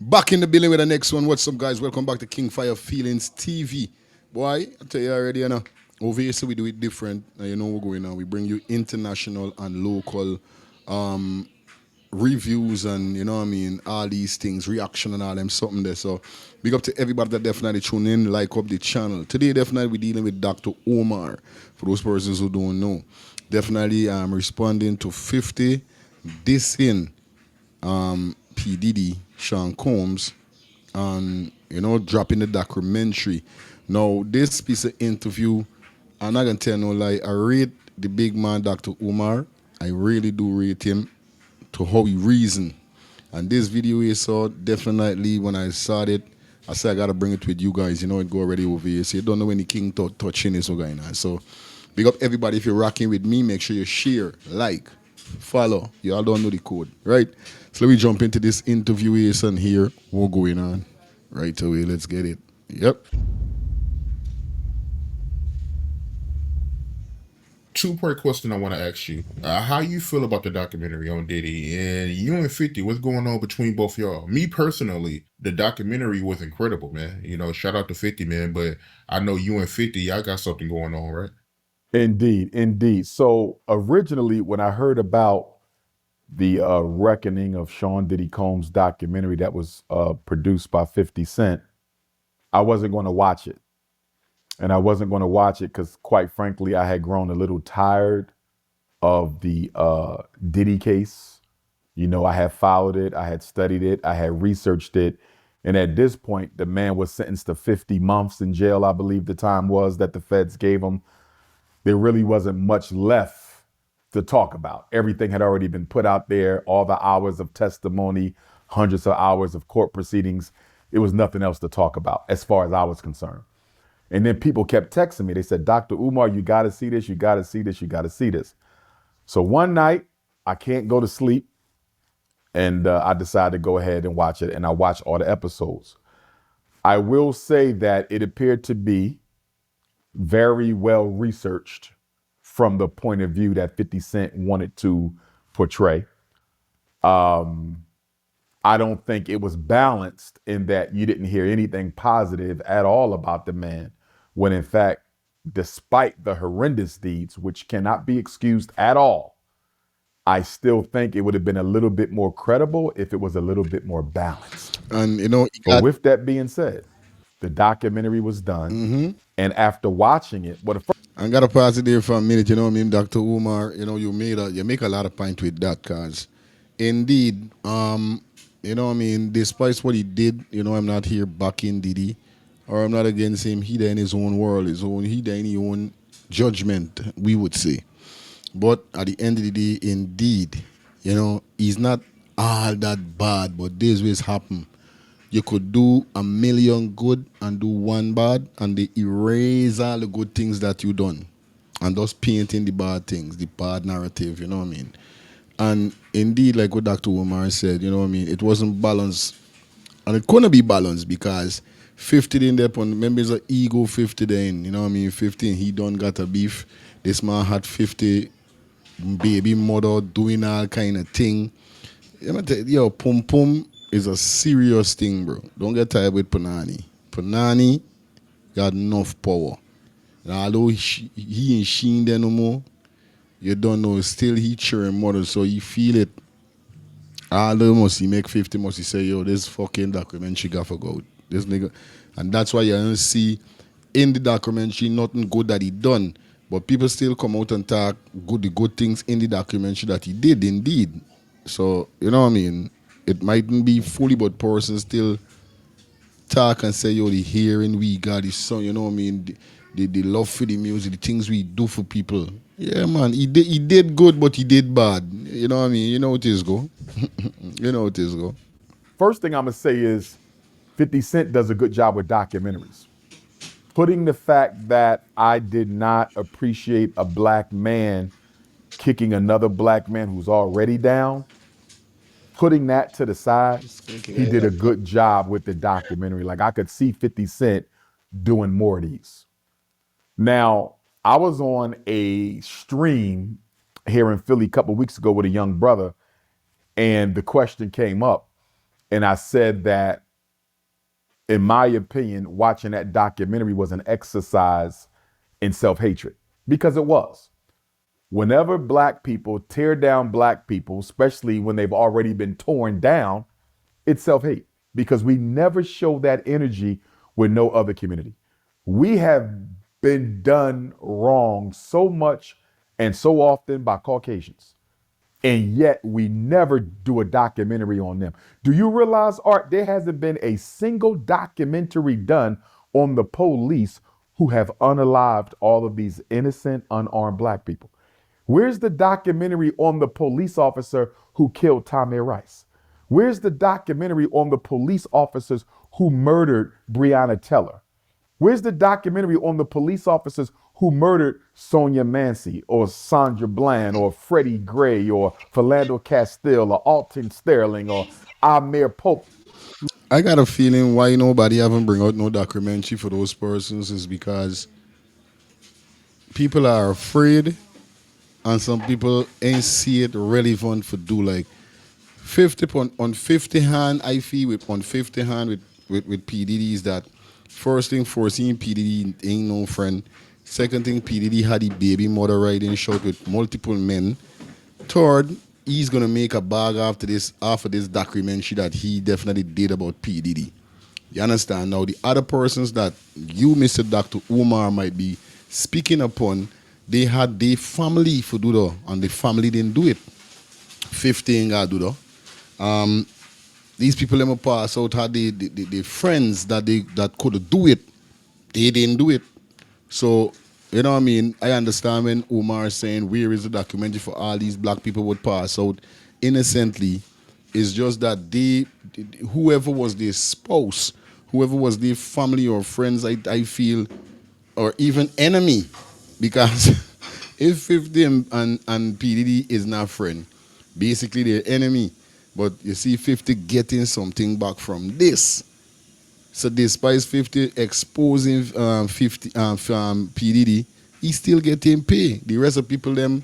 Back in the building with the next one. What's up, guys? Welcome back to King Fire Feelings TV. Boy, I tell you already, over here, so we do it different. You know what's going on. We bring you international and local reviews and, you know what I mean, all these things, reaction and all them, something there. So, big up to everybody that definitely tune in, like up the channel. Today, definitely, we're dealing with Dr. Umar, for those persons who don't know. Definitely, I'm responding to 50 dissing P. Diddy, Sean Combs, and dropping the documentary. Now, this piece of interview, I'm not gonna tell no lie. I rate the big man, Dr. Umar. I really do rate him to how he reason. And this video is so definitely when I saw it, I said I gotta bring it with you guys. You know it go already over here. So you don't know when the king touching is so going on. So big up everybody if you're rocking with me. Make sure you share, like, follow. You all don't know the code, right? So let me jump into this interview and here. What's going on? Right away. Let's get it. Yep. Two-part question I want to ask you. How you feel about the documentary on Diddy and you and 50? What's going on between both y'all? Me personally, the documentary was incredible, man. Shout out to 50, man. But I know you and 50, y'all got something going on, right? Indeed, indeed. So originally, when I heard about the reckoning of Sean Diddy Combs' documentary that was produced by 50 Cent, I wasn't going to watch it. And I wasn't going to watch it because, quite frankly, I had grown a little tired of the Diddy case. I had followed it, I had studied it, I had researched it. And at this point, the man was sentenced to 50 months in jail, I believe the time was that the feds gave him. There really wasn't much left to talk about. Everything had already been put out there, all the hours of testimony, hundreds of hours of court proceedings. It was nothing else to talk about as far as I was concerned. And then people kept texting me. They said, Dr. Umar, you got to see this, you got to see this, you got to see this. So one night, I can't go to sleep. And I decided to go ahead and watch it. And I watched all the episodes. I will say that it appeared to be very well researched from the point of view that 50 Cent wanted to portray. I don't think it was balanced in that you didn't hear anything positive at all about the man, when in fact, despite the horrendous deeds, which cannot be excused at all, I still think it would have been a little bit more credible if it was a little bit more balanced. And he But got with that being said, the documentary was done. And after watching it, I got to pass it there for a minute, you know what I mean, Dr. Umar, you make a lot of point with that, cause indeed, you know what I mean, despite what he did, I'm not here backing Diddy, or I'm not against him. He there in his own world, he there in his own judgment, we would say. But at the end of the day, indeed, he's not all that bad, but this will happen. You could do a million good and do one bad, and they erase all the good things that you done, and just painting the bad things, the bad narrative. You know what I mean? And indeed, like what Dr. Umar said, you know what I mean, it wasn't balanced, and it couldn't be balanced because 50 in there, remember, it's an ego 50 then. You know what I mean? 15, he done got a beef. This man had 50 baby mother doing all kind of thing. Yo, pum pum is a serious thing, bro. Don't get tired with Panani. Panani got enough power. And although he ain't she in there no more, you don't know. Still, he cheering mother, so you feel it. Although must he make 50, must he say, yo, this fucking documentary got to go. This nigga. And that's why you don't see in the documentary nothing good that he done. But people still come out and talk the good things in the documentary that he did indeed. So, you know what I mean? It mightn't be fully, but person still talk and say, yo, the hearing we got, the song, you know what I mean? The love for the music, the things we do for people. Yeah, man, he did good, but he did bad. You know what I mean? You know what it is, go. You know what it is, go. first thing I'm going to say is 50 Cent does a good job with documentaries. Putting the fact that I did not appreciate a black man kicking another black man who's already down, putting that to the side, he did a good job with the documentary. Like I could see 50 Cent doing more of these. Now, I was on a stream here in Philly a couple of weeks ago with a young brother, and the question came up. And I said that, in my opinion, watching that documentary was an exercise in self-hatred, because it was. Whenever black people tear down black people, especially when they've already been torn down, it's self-hate, because we never show that energy with no other community. We have been done wrong so much and so often by Caucasians, and yet we never do a documentary on them. Do you realize, Art, there hasn't been a single documentary done on the police who have unalived all of these innocent, unarmed black people? Where's the documentary on the police officer who killed Tamir Rice? Where's the documentary on the police officers who murdered Breonna Taylor? Where's the documentary on the police officers who murdered Sonia Mancy or Sandra Bland or Freddie Gray or Philando Castile or Alton Sterling or Amir Pope? I got a feeling why nobody haven't bring out no documentary for those persons is because people are afraid, and some people ain't see it relevant for do like 50 on 50 hand. I feel with on 50 hand with PDD is that first thing, foreseeing PDD ain't no friend. Second thing, PDD had the baby mother riding shot with multiple men. Third, he's gonna make a bag after this documentary that he definitely did about P Diddy. You understand? Now the other persons that you, Mr. Dr. Umar, might be speaking upon, they had their family for do that, and the family didn't do it. 15 got do that. These people in my pass out had the friends that could do it. They didn't do it. So, you know what I mean? I understand when Umar is saying, where is the documentary for all these black people would pass out innocently? It's just that whoever was their spouse, whoever was their family or friends, I feel, or even enemy, because if 50 and PDD is not friend, basically they're enemy. But you see 50 getting something back from this. So despite 50 exposing 50 PDD, he still getting pay. The rest of people them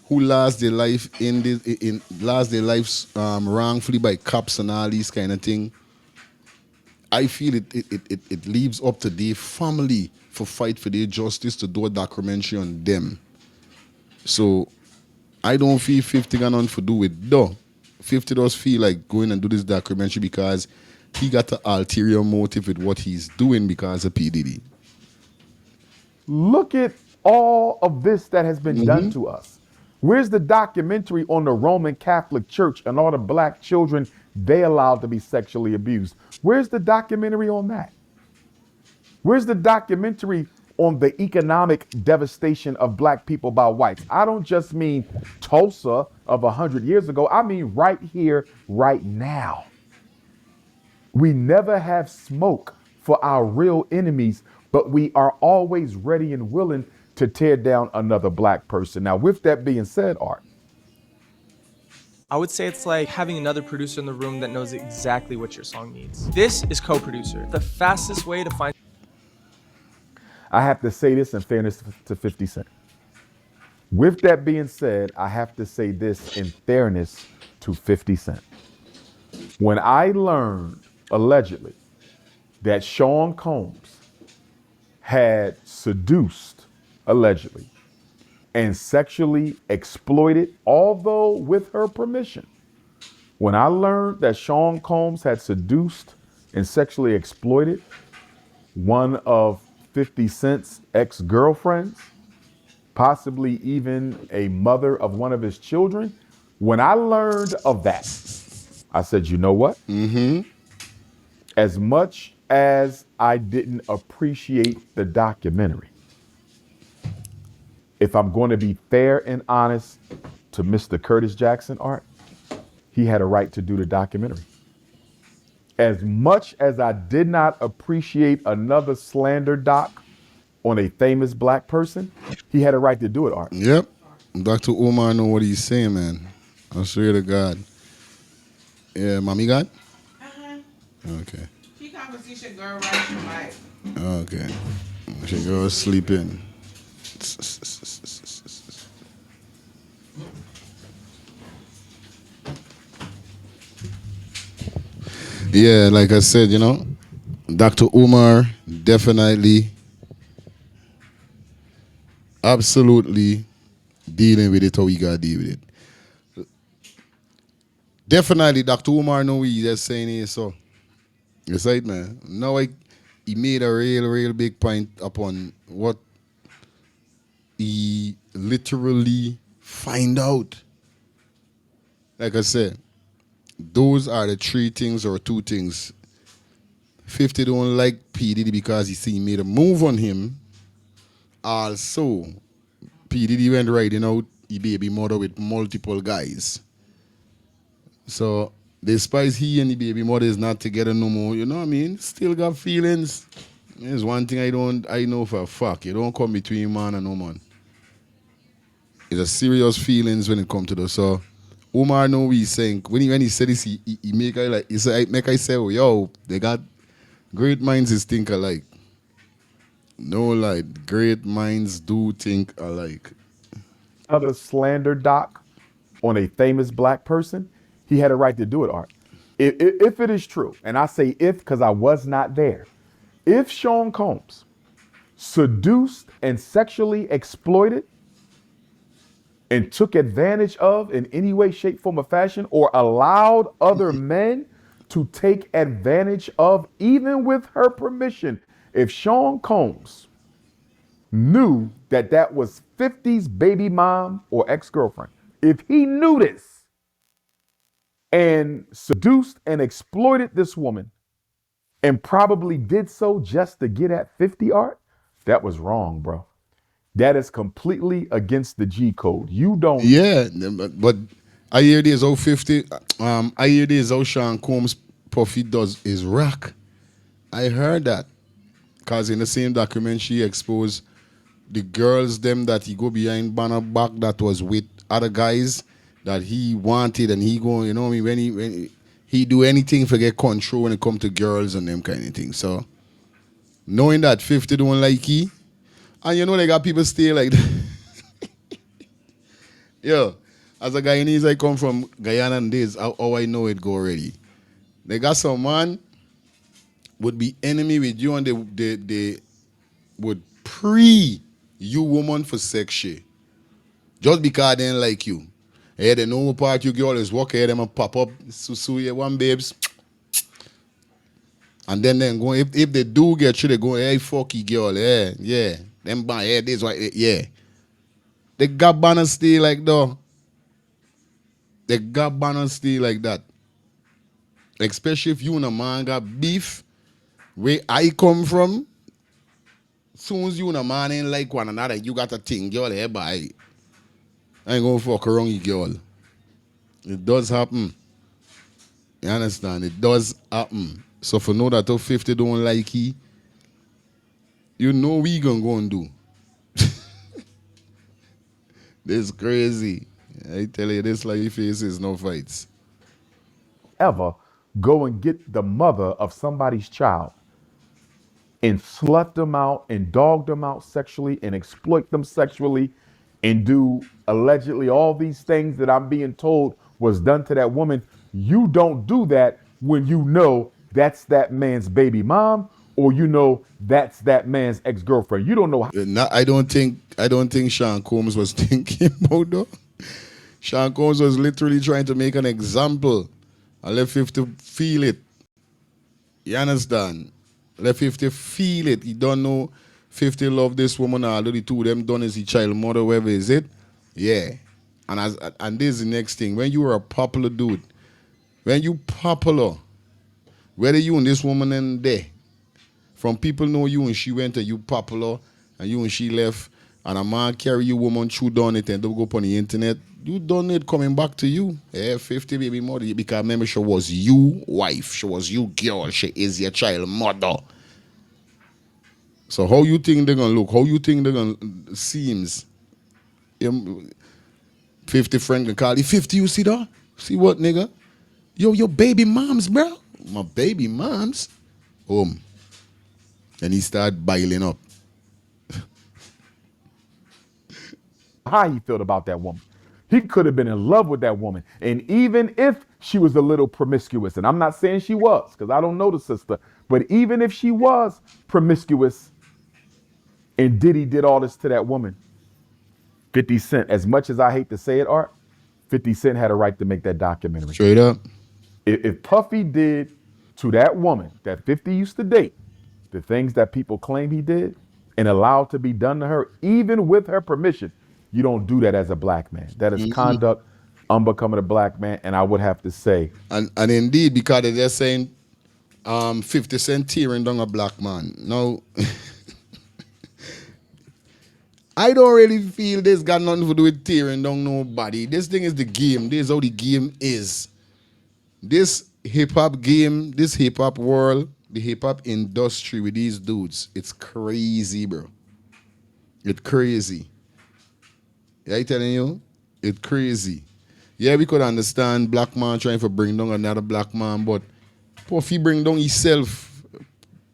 who lost their life in lost their lives wrongfully by cops and all these kind of thing. I feel it leaves up to their family for fight for their justice to do a documentary on them. So I don't feel 50 got nothing to do with though. 50 does feel like going and do this documentary because he got an ulterior motive with what he's doing because of PDD. Look at all of this that has been done to us. Where's the documentary on the Roman Catholic Church and all the black children they allowed to be sexually abused? Where's the documentary on that? Where's the documentary on the economic devastation of black people by whites? I don't just mean Tulsa of 100 years ago. I mean right here, right now. We never have smoke for our real enemies, but we are always ready and willing to tear down another black person. Now, with that being said, Art, I would say it's like having another producer in the room that knows exactly what your song needs. This is co-producer. The fastest way to find I have to say this in fairness to 50 Cent. With that being said, I have to say this in fairness to 50 Cent. When I learned, allegedly, that Sean Combs had seduced, allegedly, and sexually exploited, although with her permission. When I learned that Sean Combs had seduced and sexually exploited one of 50 Cent's ex-girlfriends, possibly even a mother of one of his children, when I learned of that, I said, you know what? As much as I didn't appreciate the documentary, if I'm going to be fair and honest to Mr. Curtis Jackson, Art, he had a right to do the documentary. As much as I did not appreciate another slander doc on a famous black person, he had a right to do it, Art. Yep. Dr. Umar know what he's saying, man. I swear to God. Yeah, mommy got? Okay. She conversation girl right your mic. Okay. She go sleeping. Yeah, like I said, Dr. Umar definitely, absolutely dealing with it how we gotta deal with it. Definitely, Dr. Umar know what he's just saying here, so it's right, man. Now he made a real big point upon what he literally find out. Like I said, those are the three things or two things. 50 don't like P. Diddy because he made a move on him. Also, P. Diddy went riding out he baby mother with multiple guys. So despite he and the baby mother is not together no more, you know what I mean? Still got feelings. There's one thing I know for a fact. You don't come between man and woman. It's a serious feelings when it comes to this. So Umar know what he's saying. When he said this, he make I like he said make I say, oh, yo, they got great minds is think alike. No lie, great minds do think alike. Another slander doc on a famous black person, he had a right to do it, Art. If it is true, and I say if because I was not there, if Sean Combs seduced and sexually exploited and took advantage of in any way, shape, form, or fashion, or allowed other men to take advantage of, even with her permission, if Sean Combs knew that that was 50's baby mom or ex-girlfriend, if he knew this and seduced and exploited this woman and probably did so just to get at 50, Art, that was wrong, bro. That is completely against the G code. You don't. Yeah, but I hear this how 50, I hear this how Sean Combs Puffy does is rock. I heard that. Because in the same document, she exposed the girls, them that he go behind banner back that was with other guys that he wanted and he go, you know what I mean, when he do anything for get control when it come to girls and them kind of things. So, knowing that 50 don't like he, and you know they got people stay like that. Yo, as a Guyanese, I come from Guyana and days, how I know it go already. They got some man would be enemy with you and they would pre you woman for sex shit. Just because they didn't like you. Hey, the normal part you girl is walk here, them and pop up, so yeah, one babes. And then go, if they do get you, they go, hey, fucky girl, yeah. Them ban, yeah, this, right, yeah. They got banners stay like though. They got banners stay like that. Especially if you and a man got beef, where I come from, soon as you and a man ain't like one another, you got a thing, girl, hey, bye. I ain't gonna fuck around you, girl. It does happen. You understand? It does happen. So for know that if 50 don't like you know we gonna go and do. This crazy. I tell you, this life faces no fights. Ever go and get the mother of somebody's child and slut them out and dog them out sexually and exploit them sexually and do allegedly all these things that I'm being told was done to that woman. You don't do that when you know that's that man's baby mom or you know that's that man's ex-girlfriend. You don't know how. I don't think Sean Combs was thinking about though. Sean Combs was literally trying to make an example. I let 50 feel it. You understand? Let 50 feel it. He don't know 50 love this woman, although the two of them done is the child mother, whoever is it. Yeah. And this is the next thing. When you are a popular dude, when you popular, whether you and this woman in there, from people know you and she went and you popular and you and she left and a man carry you woman through done it and don't go up on the internet, you done it coming back to you. Yeah, 50 baby mother. Because remember she was you wife. She was you girl. She is your child mother. So how you think they're gonna look? How you think they're gonna seems? 50 friend can call you 50, you see that? See what, nigga? Yo, your baby moms, bro. My baby moms. And he started biling up. How he felt about that woman. He could have been in love with that woman. And even if she was a little promiscuous. And I'm not saying she was, because I don't know the sister. But even if she was promiscuous and Diddy did all this to that woman, 50 Cent, as much as I hate to say it, Art, 50 Cent had a right to make that documentary. Straight up. If Puffy did to that woman that 50 used to date the things that people claim he did and allowed to be done to her, even with her permission, you don't do that as a black man. That is conduct unbecoming a black man. And I would have to say, And indeed, because they're saying 50 Cent tearing down a black man. Now, I don't really feel this got nothing to do with tearing down nobody. This thing is the game. This is how the game is. This hip-hop game, this hip-hop world, the hip-hop industry with these dudes, it's crazy, bro. It's crazy. Yeah, I telling you? It's crazy. Yeah, we could understand black man trying to bring down another black man, but Puffy bring down himself.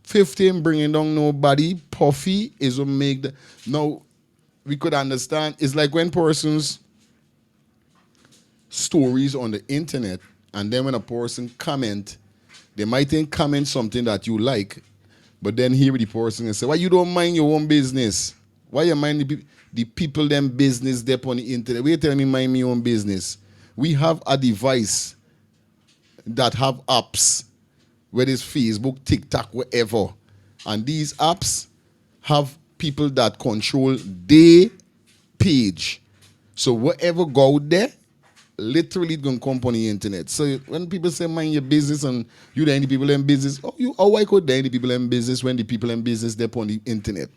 15 bringing down nobody. Puffy is what make the... Now, we could understand. It's like when persons stories on the internet, and then when a person comment, they might think comment something that you like, but then hear the person and say, why you don't mind your own business? Why you mind the people them business there on the internet? Wait tell me mind my own business. We have a device that have apps, whether it's Facebook, TikTok, whatever. And these apps have people that control their page. So whatever go out there, literally it's gonna come on the internet. So when people say mind your business and you the only people in business, why could the only people in business when the people in business they're on the internet?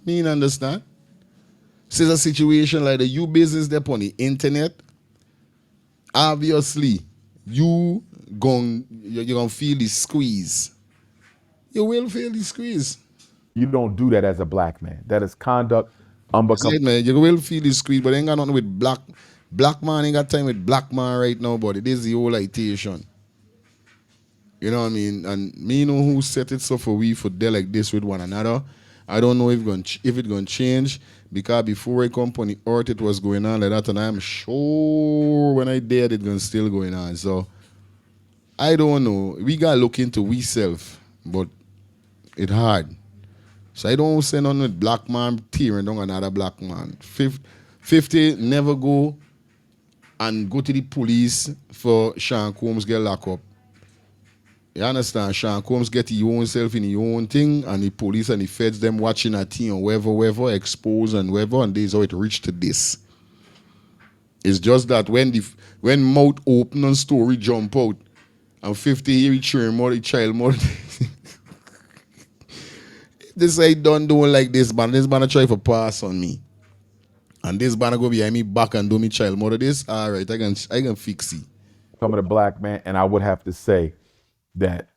Me understand? So it's a situation like the you business they're on the internet. Obviously, you're gonna feel the squeeze. You will feel the squeeze. you don't do that as a black man. That is conduct unbecoming. Man, you will feel the squeeze, but ain't got nothing with black man ain't got time with black man right now, but it is the whole itation. You know what I mean? And me know who set it so for we for deal like this with one another. I don't know if it's gonna change, because before I come on the earth it was going on like that, and I'm sure when I did it's gonna still going on. So I don't know. We gotta look into we self, but it hard. So I don't say nothing with black man tearing down another black man. 50 never go and go to the police for Sean Combs get locked up. You understand? Sean Combs get your own self in your own thing, and the police and the feds them watching a thing or wherever, expose and wherever, and this is how it reached to this. It's just that when mouth open and story jump out, and 50 year children more the child more. This I don't like this man. This man try for pass on me. And this man go behind me back and do me child more of this. All right, I can fix it. Becoming a black man, and I would have to say that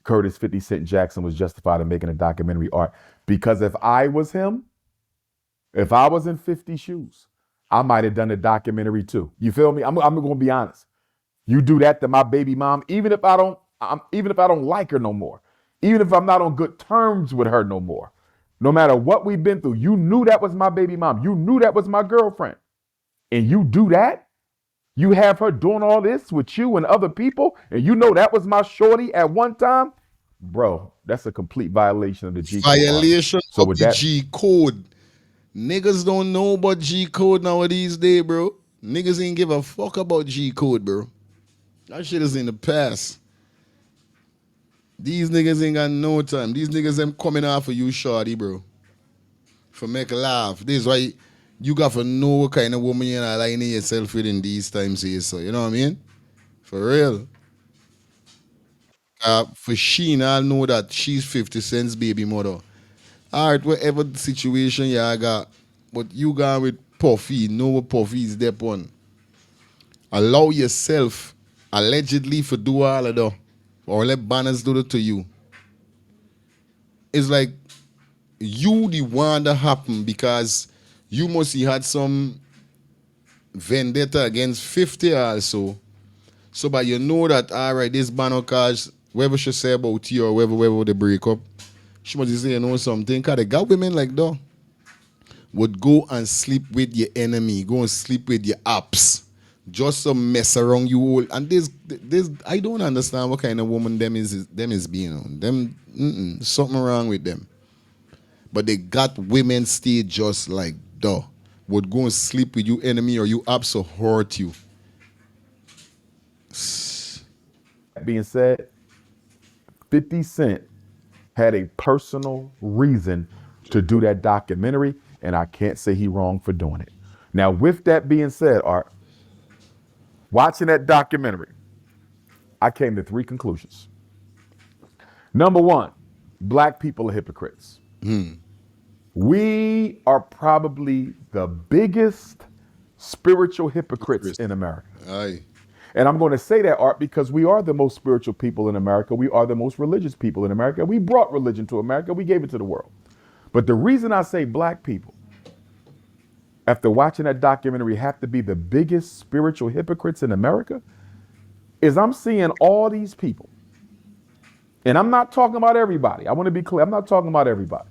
Curtis 50 Cent Jackson was justified in making a documentary, Art, because if I was him, if I was in 50 shoes, I might have done a documentary too. You feel me? I'm going to be honest. You do that to my baby mom, even if I don't like her no more, even if I'm not on good terms with her no more, no matter what we've been through, you knew that was my baby mom. You knew that was my girlfriend. And you do that? You have her doing all this with you and other people, and you know that was my shorty at one time? Bro, that's a complete violation of the G code. Violation of the G code. Niggas don't know about G code nowadays, bro. Niggas ain't give a fuck about G code, bro. That shit is in the past. These niggas ain't got no time. These niggas them coming off of you, shorty, bro. For make a laugh. This is why you got to know what kind of woman you're aligning yourself with in these times here, so you know what I mean? For real. For Sheen, I know that she's 50 Cent's baby mother. Alright, whatever the situation you got, but you gone with Puffy, know what Puffy is there on. Allow yourself allegedly for do all of that, or let banners do it to you. It's like you the one that happened because you must have had some vendetta against 50 also. So but you know that alright, this banner cause whatever she say about you or whatever they break up, she must say you know something. Cause they got women like that would go and sleep with your enemy, go and sleep with your apps, just to mess around you all. And this I don't understand what kind of woman them is being on. Them something wrong with them. But they got women stay just like duh. Would go and sleep with you enemy or you abso hurt you. That being said, 50 Cent had a personal reason to do that documentary, and I can't say he wrong for doing it. Now, with that being said, Art, watching that documentary, I came to 3 conclusions. Number 1, black people are hypocrites. We are probably the biggest spiritual hypocrites in America. Aye. And I'm going to say that, Art, because we are the most spiritual people in America. We are the most religious people in America. We brought religion to America. We gave it to the world. But the reason I say black people, after watching that documentary, have to be the biggest spiritual hypocrites in America is I'm seeing all these people. And I'm not talking about everybody. I want to be clear. I'm not talking about everybody.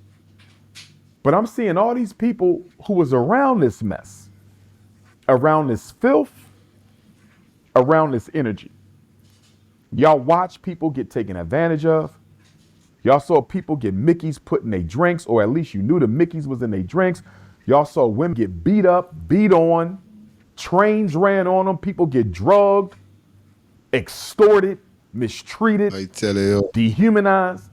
But I'm seeing all these people who was around this mess, around this filth, around this energy. Y'all watch people get taken advantage of. Y'all saw people get Mickeys put in their drinks, or at least you knew the Mickeys was in their drinks. Y'all saw women get beat up, beat on, trains ran on them, people get drugged, extorted, mistreated, I tell you. dehumanized,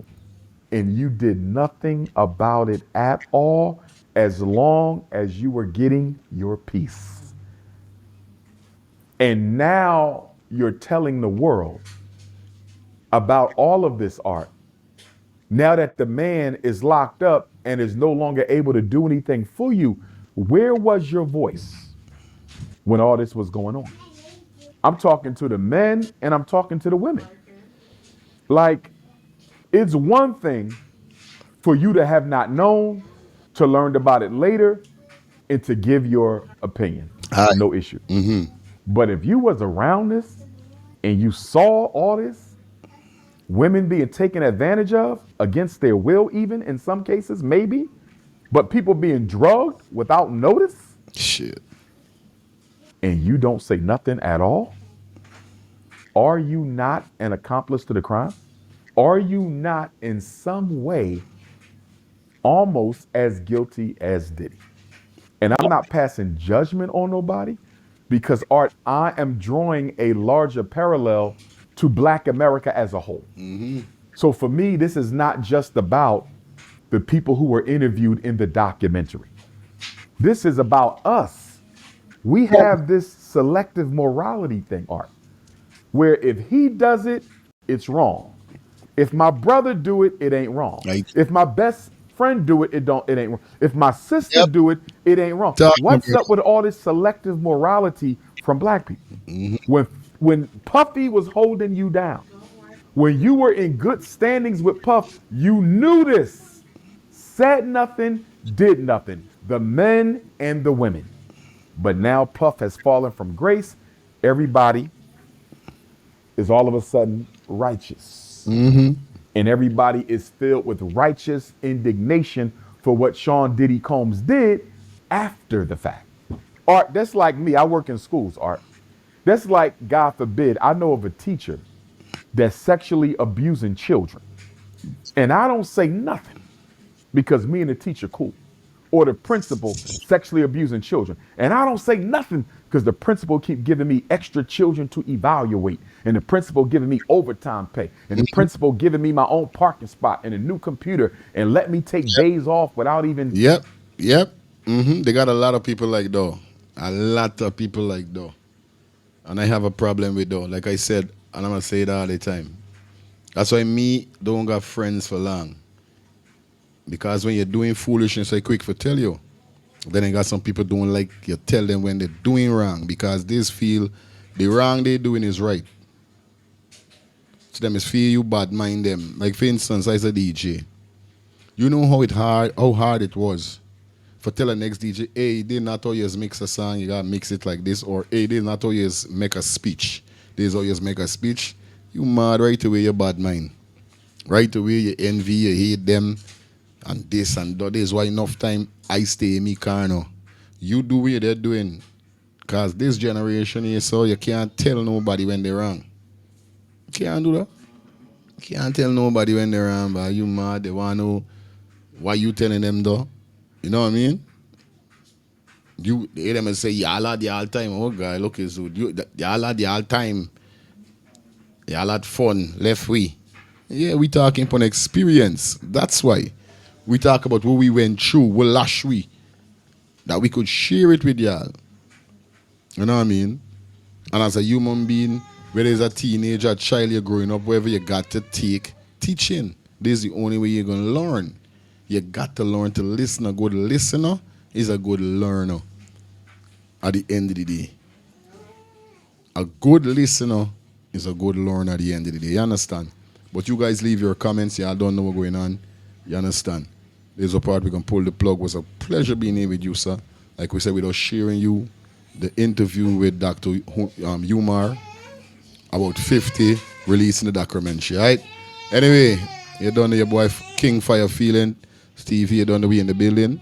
and you did nothing about it at all as long as you were getting your piece. And now you're telling the world about all of this, Art. Now that the man is locked up and is no longer able to do anything for you, where was your voice when all this was going on? I'm talking to the men and I'm talking to the women. Like, it's one thing for you to have not known, to learn about it later, and to give your opinion. Aye. No issue. But if you was around this and you saw all this, women being taken advantage of against their will, even in some cases, maybe, but people being drugged without notice, Shit. and you don't say nothing at all, are you not an accomplice to the crime? Are you not in some way almost as guilty as Diddy? And I'm not passing judgment on nobody, because, Art, I am drawing a larger parallel to Black America as a whole. So for me, this is not just about the people who were interviewed in the documentary. This is about us. We have this selective morality thing, Art, where if he does it, it's wrong. If my brother do it, it ain't wrong. Right. If my best friend do it, it ain't wrong. If my sister Yep. do it, it ain't wrong. Talking What's about- up with all this selective morality from black people? When Puffy was holding you down, when you were in good standings with Puff, you knew this. Said nothing, did nothing. The men and the women. But now Puff has fallen from grace. Everybody is all of a sudden righteous. And everybody is filled with righteous indignation for what Sean Diddy Combs did after the fact. Art, that's like me. I work in schools, Art. That's like, God forbid, I know of a teacher that's sexually abusing children. And I don't say nothing because me and the teacher cool. Or the principal sexually abusing children. And I don't say nothing because the principal keep giving me extra children to evaluate. And the principal giving me overtime pay. And the principal giving me my own parking spot and a new computer and let me take days off without even... Yep. They got a lot of people like though. A lot of people like though. And I have a problem with though. Like I said, and I'm gonna say it all the time. That's why me don't got friends for long. Because when you're doing foolishness, I quick for tell you. Then I got some people doing like you tell them when they're doing wrong because they feel the wrong they're doing is right. So them is feel you bad mind them. Like for instance, I was a DJ. You know how hard it was for tell the next DJ, hey, they not always mix a song, you gotta mix it like this, or hey, they not always make a speech. They always make a speech. You mad right away, your bad mind. Right away, you envy, you hate them, and this and that. This is why enough time I stay in me car now. You do what they're doing. Because this generation here, so you can't tell nobody when they're wrong. You can't do that. You can't tell nobody when they're wrong, but you mad, they want to know what you telling them though. You know what I mean? You hear them and say, y'all had the all time. Oh, guy, look, it's you, y'all had the all time. Y'all had fun, left we. Yeah, we talking upon experience. That's why. We talk about what we went through, what lash we. That we could share it with y'all. You know what I mean? And as a human being, whether it's a teenager, a child you're growing up, wherever you got to take teaching. This is the only way you're going to learn. You got to learn to listen. A good listener is a good learner at the end of the day. A good listener is a good learner at the end of the day. You understand? But you guys leave your comments. Y'all don't know what's going on. You understand? There's a part we can pull the plug. It was a pleasure being here with you, sir. Like we said, we were sharing you the interview with Dr. Umar about 50 releasing the documentary, right? Anyway, you done your boy King Fire feeling. Steve here done the way in the building.